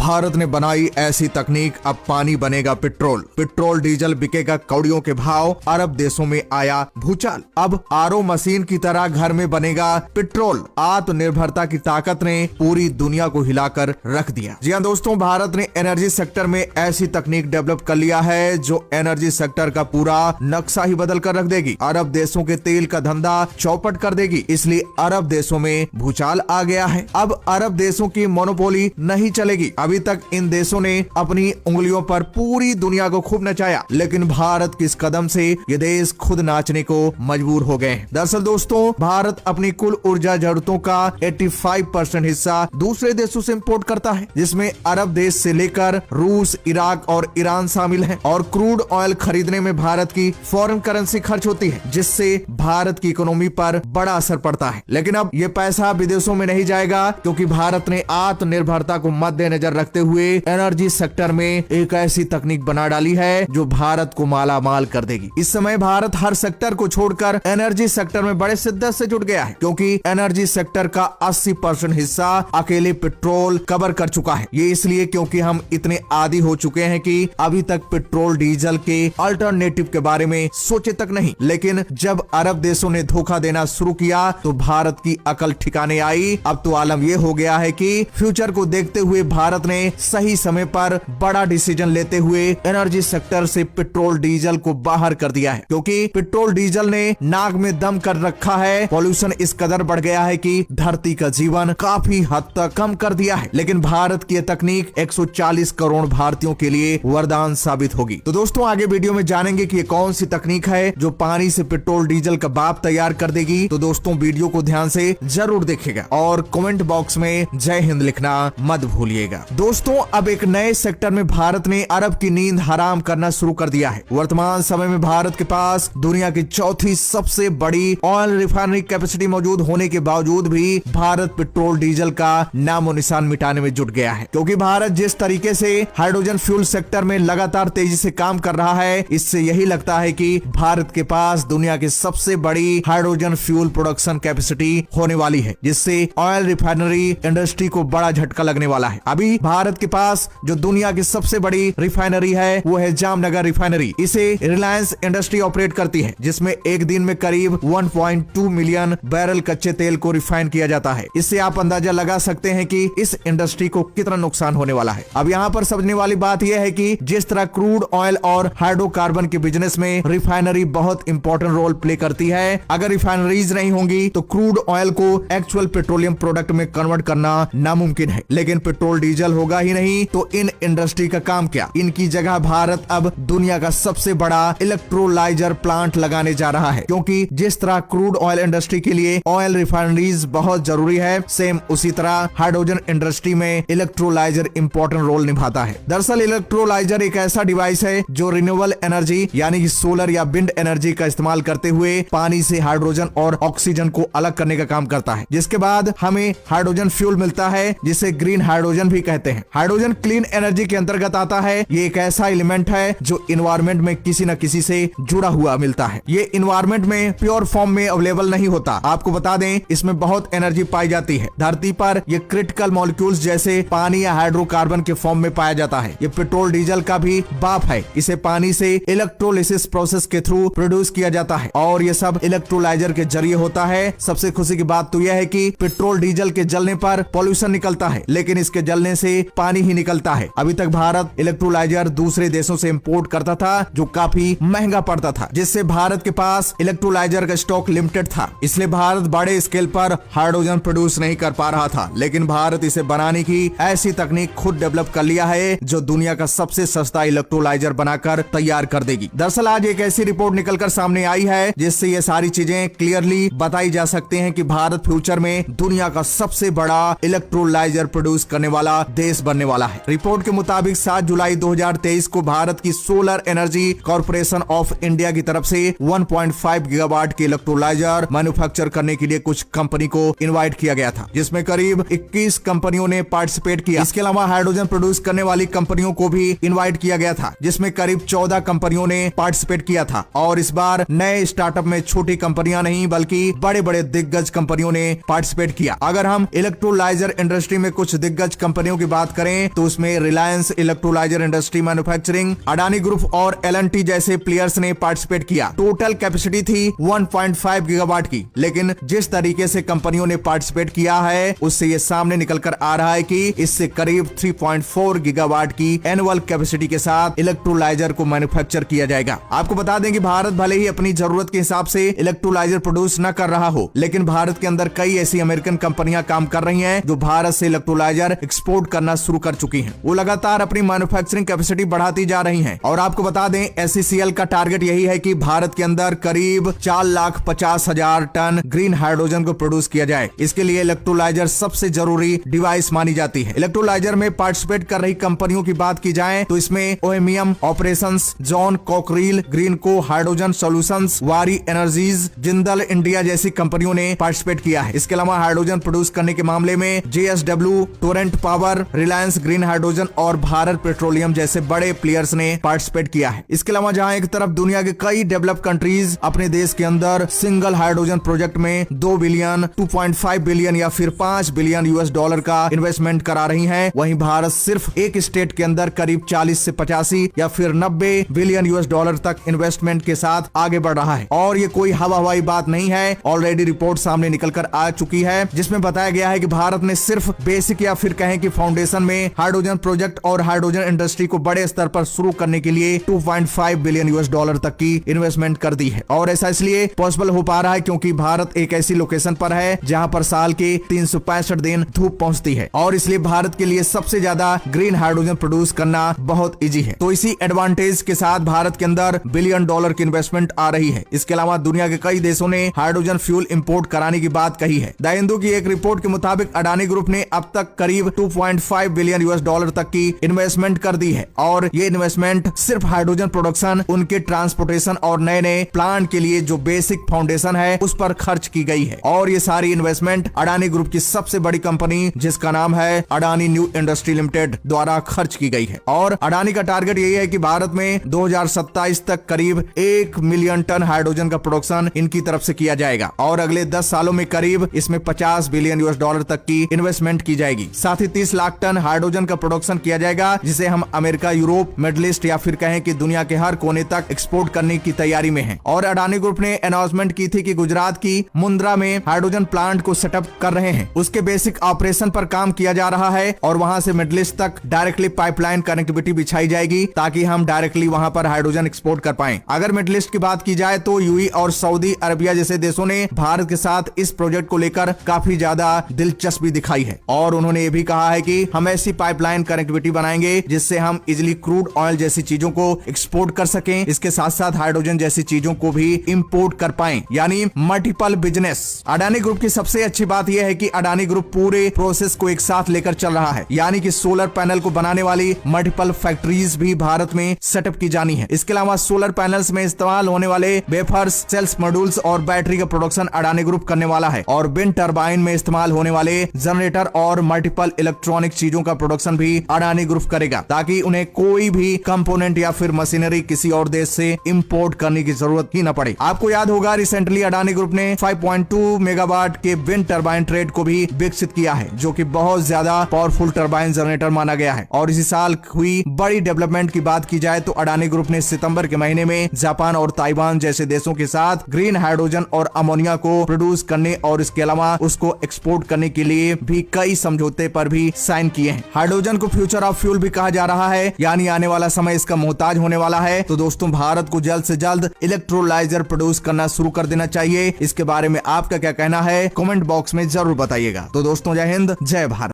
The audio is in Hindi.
भारत ने बनाई ऐसी तकनीक, अब पानी बनेगा पेट्रोल। पेट्रोल डीजल बिकेगा कौड़ियों के भाव। अरब देशों में आया भूचाल। अब आरओ मशीन की तरह घर में बनेगा पेट्रोल। आत्मनिर्भरता की ताकत ने पूरी दुनिया को हिलाकर रख दिया। जी हाँ दोस्तों, भारत ने एनर्जी सेक्टर में ऐसी तकनीक डेवलप कर लिया है जो एनर्जी सेक्टर का पूरा नक्शा ही बदल कर रख देगी। अरब देशों के तेल का धंधा चौपट कर देगी। इसलिए अरब देशों में भूचाल आ गया है। अब अरब देशों की मोनोपोली नहीं चलेगी। अभी तक इन देशों ने अपनी उंगलियों पर पूरी दुनिया को खूब नचाया, लेकिन भारत के इस कदम से ये देश खुद नाचने को मजबूर हो गए। दरअसल दोस्तों, भारत अपनी कुल ऊर्जा जरूरतों का 85% हिस्सा दूसरे देशों से इंपोर्ट करता है, जिसमें अरब देश से लेकर रूस, इराक और ईरान शामिल है। और क्रूड ऑयल खरीदने में भारत की फॉरेन करेंसी खर्च होती है, जिससे भारत की इकोनॉमी पर बड़ा असर पड़ता है। लेकिन अब ये पैसा विदेशों में नहीं जाएगा, क्योंकि भारत ने आत्मनिर्भरता को मद्देनजर रखते हुए एनर्जी सेक्टर में एक ऐसी तकनीक बना डाली है जो भारत को माला माल कर देगी। इस समय भारत हर सेक्टर को छोड़कर एनर्जी सेक्टर में बड़े शिद्दत से जुट गया है, क्योंकि एनर्जी सेक्टर का 80% हिस्सा अकेले पेट्रोल कवर कर चुका है। ये इसलिए क्योंकि हम इतने आदी हो चुके हैं कि अभी तक पेट्रोल डीजल के अल्टरनेटिव के बारे में सोचे तक नहीं। लेकिन जब अरब देशों ने धोखा देना शुरू किया तो भारत की अकल ठिकाने आई। अब तो आलम यह हो गया है कि फ्यूचर को देखते हुए भारत ने सही समय पर बड़ा डिसीजन लेते हुए एनर्जी सेक्टर से पेट्रोल डीजल को बाहर कर दिया है, क्योंकि पेट्रोल डीजल ने नाक में दम कर रखा है। पॉल्यूशन इस कदर बढ़ गया है कि धरती का जीवन काफी हद तक कम कर दिया है। लेकिन भारत की तकनीक 140 करोड़ भारतीयों के लिए वरदान साबित होगी। तो दोस्तों, आगे वीडियो में जानेंगे कि ये कौन सी तकनीक है जो पानी से पेट्रोल डीजल का बाप तैयार कर देगी। तो दोस्तों, वीडियो को ध्यान से जरूर देखिएगा और कमेंट बॉक्स में जय हिंद लिखना मत भूलिएगा। दोस्तों, अब एक नए सेक्टर में भारत ने अरब की नींद हराम करना शुरू कर दिया है। वर्तमान समय में भारत के पास दुनिया की चौथी सबसे बड़ी ऑयल रिफाइनरी कैपेसिटी मौजूद होने के बावजूद भी भारत पेट्रोल डीजल का नामो निशान मिटाने में जुट गया है, क्योंकि भारत जिस तरीके से हाइड्रोजन फ्यूल सेक्टर में लगातार तेजी से काम कर रहा है, इससे यही लगता है कि भारत के पास दुनिया की सबसे बड़ी हाइड्रोजन फ्यूल प्रोडक्शन कैपेसिटी होने वाली है, जिससे ऑयल रिफाइनरी इंडस्ट्री को बड़ा झटका लगने वाला है। अभी भारत के पास जो दुनिया की सबसे बड़ी रिफाइनरी है वो है जामनगर रिफाइनरी। इसे रिलायंस इंडस्ट्री ऑपरेट करती है, जिसमें एक दिन में करीब 1.2 मिलियन बैरल कच्चे तेल को रिफाइन किया जाता है। इससे आप अंदाजा लगा सकते हैं कि इस इंडस्ट्री को कितना नुकसान होने वाला है। अब यहाँ पर समझने वाली बात यह है कि जिस तरह क्रूड ऑयल और हाइड्रोकार्बन के बिजनेस में रिफाइनरी बहुत इंपॉर्टेंट रोल प्ले करती है, अगर रिफाइनरीज नहीं होंगी तो क्रूड ऑयल को एक्चुअल पेट्रोलियम प्रोडक्ट में कन्वर्ट करना नामुमकिन है। लेकिन पेट्रोल डीजल होगा ही नहीं तो इन इंडस्ट्री का काम क्या। इनकी जगह भारत अब दुनिया का सबसे बड़ा इलेक्ट्रोलाइजर प्लांट लगाने जा रहा है, क्योंकि जिस तरह क्रूड ऑयल इंडस्ट्री के लिए ऑयल रिफाइनरीज बहुत जरूरी है, सेम उसी तरह हाइड्रोजन इंडस्ट्री में इलेक्ट्रोलाइजर इंपॉर्टेंट रोल निभाता है। दरअसल इलेक्ट्रोलाइजर एक ऐसा डिवाइस है जो रिन्यूएबल एनर्जी यानी कि सोलर या विंड एनर्जी का इस्तेमाल करते हुए पानी से हाइड्रोजन और ऑक्सीजन को अलग करने का काम करता है, जिसके बाद हमें हाइड्रोजन फ्यूल मिलता है, जिसे ग्रीन हाइड्रोजन भी कहते हैं। हाइड्रोजन क्लीन एनर्जी के अंतर्गत आता है। ये एक ऐसा एलिमेंट है जो इन्वायरमेंट में किसी न किसी से जुड़ा हुआ मिलता है। ये इन्वायरमेंट में प्योर फॉर्म में अवेलेबल नहीं होता। आपको बता दें, इसमें बहुत एनर्जी पाई जाती है। धरती पर ये क्रिटिकल मॉलिक्यूल्स जैसे पानी या हाइड्रोकार्बन के फॉर्म में पाया जाता है। ये पेट्रोल डीजल का भी बाप है। इसे पानी से इलेक्ट्रोलिसिस प्रोसेस के थ्रू प्रोड्यूस किया जाता है और ये सब इलेक्ट्रोलाइजर के जरिए होता है। सबसे खुशी की बात तो यह है कि पेट्रोल डीजल के जलने पर पॉल्यूशन निकलता है, लेकिन इसके जलने से पानी ही निकलता है। अभी तक भारत इलेक्ट्रोलाइजर दूसरे देशों से इंपोर्ट करता था, जो काफी महंगा पड़ता था, जिससे भारत के पास इलेक्ट्रोलाइजर का स्टॉक लिमिटेड था। इसलिए भारत बड़े स्केल पर हाइड्रोजन प्रोड्यूस नहीं कर पा रहा था। लेकिन भारत इसे बनाने की ऐसी तकनीक खुद डेवलप कर लिया है जो दुनिया का सबसे सस्ता इलेक्ट्रोलाइजर बनाकर तैयार कर देगी। दरअसल आज एक ऐसी रिपोर्ट निकलकर सामने आई है जिससे ये सारी चीजें क्लियरली बताई जा सकती हैं कि भारत फ्यूचर में दुनिया का सबसे बड़ा इलेक्ट्रोलाइजर प्रोड्यूस करने वाला देश बनने वाला है। रिपोर्ट के मुताबिक 7 जुलाई 2023 को भारत की solar energy corporation of India की तरफ से 1.5 गीगावाट के इलेक्ट्रोलाइजर मैन्युफैक्चर करने के लिए कुछ कंपनी को इनवाइट किया गया था, जिसमें करीब 21 कंपनियों ने पार्टिसिपेट किया। इसके अलावा हाइड्रोजन प्रोड्यूस करने वाली कंपनियों को भी इनवाइट किया गया था, जिसमें करीब 14 कंपनियों ने पार्टिसिपेट किया था। और इस बार नए स्टार्टअप में छोटी कंपनियां नहीं बल्कि बड़े बड़े दिग्गज कंपनियों ने पार्टिसिपेट किया। अगर हम इलेक्ट्रोलाइजर इंडस्ट्री में कुछ दिग्गज कंपनियों की बात करें तो उसमें Reliance electrolyser industry manufacturing, Adani group और एल&टी जैसे प्लेयर्स ने पार्टिसिपेट किया। टोटल कैपेसिटी थी 1.5 गीगावाट की, लेकिन जिस तरीके से कंपनियों ने पार्टिसिपेट किया है उससे ये सामने निकल कर आ रहा है कि इससे करीब 3.4 गीगावाट की एनुअल कैपेसिटी के साथ इलेक्ट्रोलाइजर को मैन्युफैक्चर किया जाएगा। आपको बता दें कि भारत भले ही अपनी जरूरत के हिसाब से इलेक्ट्रोलाइजर प्रोड्यूस न कर रहा हो, लेकिन भारत के अंदर कई ऐसी अमेरिकन कंपनियां काम कर रही हैं जो भारत से इलेक्ट्रोलाइजर एक्सपोर्ट करना शुरू कर चुकी हैं। वो लगातार अपनी मैन्युफैक्चरिंग कैपेसिटी बढ़ाती जा रही हैं। और आपको बता दें SCCL का टारगेट यही है कि भारत के अंदर करीब 4,50,000 टन ग्रीन हाइड्रोजन को प्रोड्यूस किया जाए। इसके लिए इलेक्ट्रोलाइजर सबसे जरूरी डिवाइस मानी जाती है। इलेक्ट्रोलाइजर में पार्टिसिपेट कर रही कंपनियों की बात की जाए तो इसमें OMEM operations, John Cockerill, Greenko hydrogen solutions, Waaree energies, Jindal India जैसी कंपनियों ने पार्टिसिपेट किया है। इसके अलावा हाइड्रोजन प्रोड्यूस करने के मामले में JSW, Torrent power, Reliance green hydrogen और भारत पेट्रोलियम जैसे बड़े प्लेयर्स ने पार्टिसिपेट किया है। इसके अलावा जहां एक तरफ दुनिया के कई डेवलप कंट्रीज अपने देश के अंदर सिंगल हाइड्रोजन प्रोजेक्ट में 2 बिलियन, 2.5 बिलियन या फिर 5 बिलियन US$ का इन्वेस्टमेंट करा रही हैं, वहीं भारत सिर्फ एक स्टेट के अंदर करीब 40 से 85 या फिर 90 बिलियन US$ तक इन्वेस्टमेंट के साथ आगे बढ़ रहा है। और ये कोई हवाई बात नहीं है, ऑलरेडी रिपोर्ट सामने निकल कर आ चुकी है जिसमें बताया गया है कि भारत ने सिर्फ बेसिक या फिर कहें कि फाउंडेशन में हाइड्रोजन प्रोजेक्ट और हाइड्रोजन इंडस्ट्री को बड़े स्तर पर शुरू करने के लिए 2.5 बिलियन US$ तक की इन्वेस्टमेंट कर दी है। और ऐसा इसलिए पॉसिबल हो पा रहा है क्योंकि भारत एक ऐसी लोकेशन पर है जहां पर साल के 365 दिन धूप पहुंचती है और इसलिए भारत के लिए सबसे ज्यादा ग्रीन हाइड्रोजन प्रोड्यूस करना बहुत इजी है। तो इसी एडवांटेज के साथ भारत के अंदर बिलियन डॉलर की इन्वेस्टमेंट आ रही है। इसके अलावा दुनिया के कई देशों ने हाइड्रोजन फ्यूल इंपोर्ट कराने की बात कही है। द हिंदू की एक रिपोर्ट के मुताबिक अडानी ग्रुप ने अब तक करीब 2.5 बिलियन US$ तक की इन्वेस्टमेंट कर दी है और ये इन्वेस्टमेंट सिर्फ हाइड्रोजन प्रोडक्शन, उनके ट्रांसपोर्टेशन और नए नए प्लांट के लिए जो बेसिक फाउंडेशन है उस पर खर्च की गई है। और ये सारी इन्वेस्टमेंट अडानी ग्रुप की सबसे बड़ी कंपनी जिसका नाम है अडानी न्यू इंडस्ट्री लिमिटेड द्वारा खर्च की गई है। और अडानी का टारगेट यही है कि भारत में 2027 तक करीब 1 मिलियन टन हाइड्रोजन का प्रोडक्शन इनकी तरफ से किया जाएगा और अगले 10 सालों में करीब इसमें 50 बिलियन US$ तक की इन्वेस्टमेंट की जाएगी। साथ ही 30 लाख टन हाइड्रोजन का प्रोडक्शन किया जाएगा जिसे हम अमेरिका, यूरोप, मिडिल ईस्ट या फिर कहें कि दुनिया के हर कोने तक एक्सपोर्ट करने की तैयारी में है। और अडानी ग्रुप ने अनाउंसमेंट की थी कि गुजरात की मुंद्रा में हाइड्रोजन प्लांट को सेटअप कर रहे हैं। उसके बेसिक ऑपरेशन पर काम किया जा रहा है और वहां से मिडिल ईस्ट तक डायरेक्टली पाइपलाइन कनेक्टिविटी बिछाई जाएगी ताकि हम डायरेक्टली वहां पर हाइड्रोजन एक्सपोर्ट कर पाएं। अगर मिडिल ईस्ट की बात की जाए तो यूएई और सऊदी अरबिया जैसे देशों ने भारत के साथ इस प्रोजेक्ट को लेकर काफी ज्यादा दिलचस्पी दिखाई है और उन्होंने ये भी कहा है कि हम ऐसी पाइपलाइन कनेक्टिविटी बनाएंगे जिससे हम इजिली क्रूड ऑयल जैसी चीजों को एक्सपोर्ट कर सकें, इसके साथ साथ हाइड्रोजन जैसी चीजों को भी इंपोर्ट कर पाएं, यानी मल्टीपल बिजनेस। अडानी ग्रुप की सबसे अच्छी बात यह है कि अडानी ग्रुप पूरे प्रोसेस को एक साथ लेकर चल रहा है, यानी कि सोलर पैनल को बनाने वाली मल्टीपल फैक्ट्रीज भी भारत में सेटअप की जानी है। इसके अलावा सोलर पैनल्स में इस्तेमाल होने वाले वेफर्स, सेल्स, मॉड्यूल्स और बैटरी का प्रोडक्शन अडानी ग्रुप करने वाला है और विंड टरबाइन में इस्तेमाल होने वाले जनरेटर और मल्टीपल इलेक्ट्रॉनिक चीजों का प्रोडक्शन भी अडानी ग्रुप करेगा ताकि उन्हें कोई भी कंपोनेंट या फिर मशीनरी किसी और देश से इंपोर्ट करने की जरूरत ही न पड़े। आपको याद होगा रिसेंटली अडानी ग्रुप ने 5.2 मेगावाट के विंड टरबाइन ट्रेड को भी विकसित किया है जो कि बहुत ज्यादा पावरफुल टरबाइन जनरेटर माना गया है। और इसी साल हुई बड़ी डेवलपमेंट की बात की जाए तो अडानी ग्रुप ने सितंबर के महीने में जापान और ताइवान जैसे देशों के साथ ग्रीन हाइड्रोजन और अमोनिया को प्रोड्यूस करने और इसके अलावा उसको एक्सपोर्ट करने के लिए भी कई समझौते पर भी साइन किए हैं। हाइड्रोजन को फ्यूचर ऑफ फ्यूल भी कहा जा रहा है, यानी आने वाला समय इसका मोहताज होने वाला है। तो दोस्तों भारत को जल्द से जल्द इलेक्ट्रोलाइजर प्रोड्यूस करना शुरू कर देना चाहिए। इसके बारे में आपका क्या कहना है कमेंट बॉक्स में जरूर बताइएगा। तो दोस्तों जय हिंद, जय भारत।